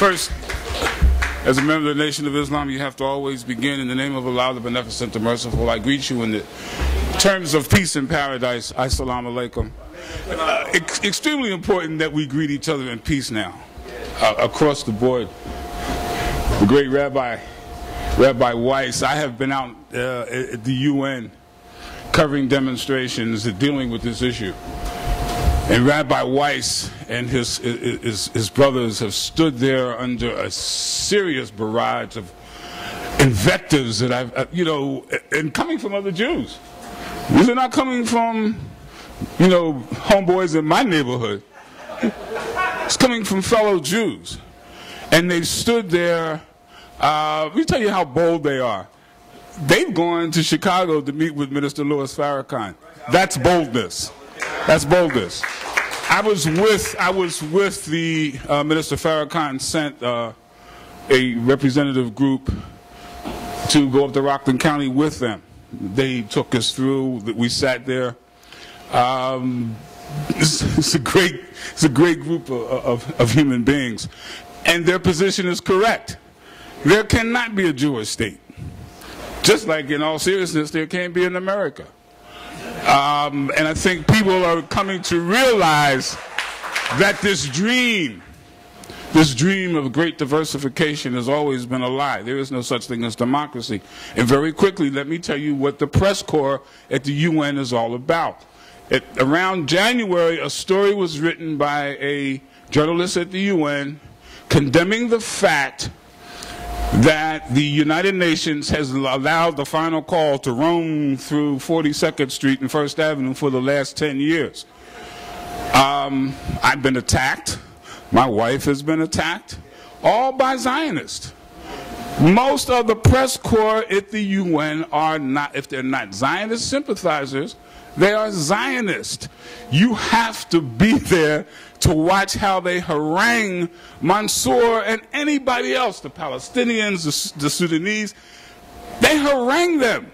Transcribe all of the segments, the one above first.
First, as a member of the Nation of Islam, you have to always begin in the name of Allah, the Beneficent, the Merciful. I greet you in the terms of peace and paradise. Assalamu alaikum. Extremely important that we greet each other in peace now, across the board. The great Rabbi Weiss, I have been out at the UN covering demonstrations dealing with this issue. And Rabbi Weiss and his brothers have stood there under a serious barrage of invectives that and coming from other Jews. These are not coming from, homeboys in my neighborhood. It's coming from fellow Jews. And they stood there. Let me tell you how bold they are. They've gone to Chicago to meet with Minister Louis Farrakhan. That's boldness. That's boldness. I was with the Minister Farrakhan sent a representative group to go up to Rockland County with them. They took us through. We sat there. It's a great group of human beings, and their position is correct. There cannot be a Jewish state. Just like, in all seriousness, there can't be in America. And I think people are coming to realize that this dream of great diversification has always been a lie. There is no such thing as democracy. And very quickly, let me tell you what the press corps at the UN is all about. Around January, a story was written by a journalist at the UN condemning the fact that the United Nations has allowed the final call to roam through 42nd Street and First Avenue for the last 10 years. I've been attacked. My wife has been attacked, all by Zionists. Most of the press corps at the UN are not, if they're not Zionist sympathizers, they are Zionists. You have to be there to watch how they harangue Mansour and anybody else, the Palestinians, the Sudanese. They harangue them.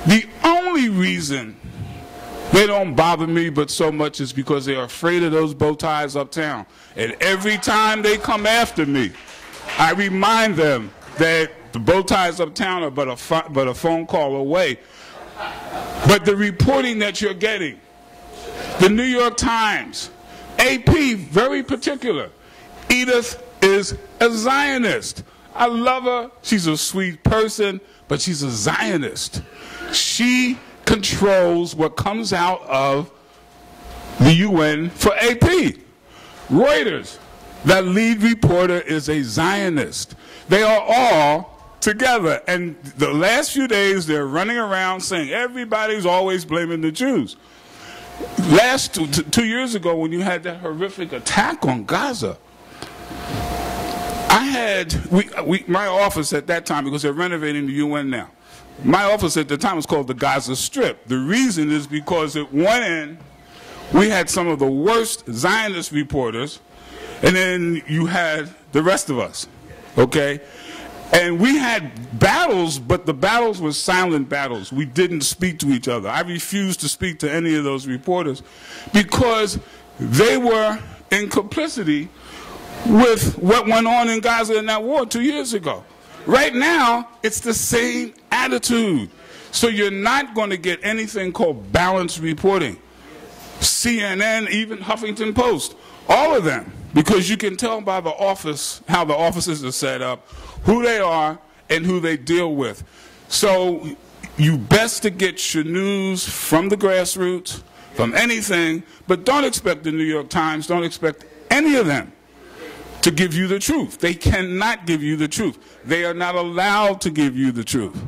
The only reason they don't bother me but so much is because they are afraid of those bow ties uptown. And every time they come after me, I remind them that the bow ties uptown are but a phone call away. But the reporting that you're getting, the New York Times, AP, very particular. Edith is a Zionist. I love her. She's a sweet person, but she's a Zionist. She controls what comes out of the UN for AP. Reuters, that lead reporter is a Zionist. They are all together, and the last few days they're running around saying everybody's always blaming the Jews. Last 2 years ago, when you had that horrific attack on Gaza, I had my office at that time, because they're renovating the UN now. My office at the time was called the Gaza Strip. The reason is because at one end we had some of the worst Zionist reporters, and then you had the rest of us. Okay. And we had battles, but the battles were silent battles. We didn't speak to each other. I refused to speak to any of those reporters because they were in complicity with what went on in Gaza in that war 2 years ago. Right now, it's the same attitude. So you're not going to get anything called balanced reporting. CNN, even Huffington Post, all of them, because you can tell by the office, how the offices are set up, who they are and who they deal with. So you best to get your news from the grassroots, from anything, but don't expect the New York Times, don't expect any of them to give you the truth. They cannot give you the truth. They are not allowed to give you the truth.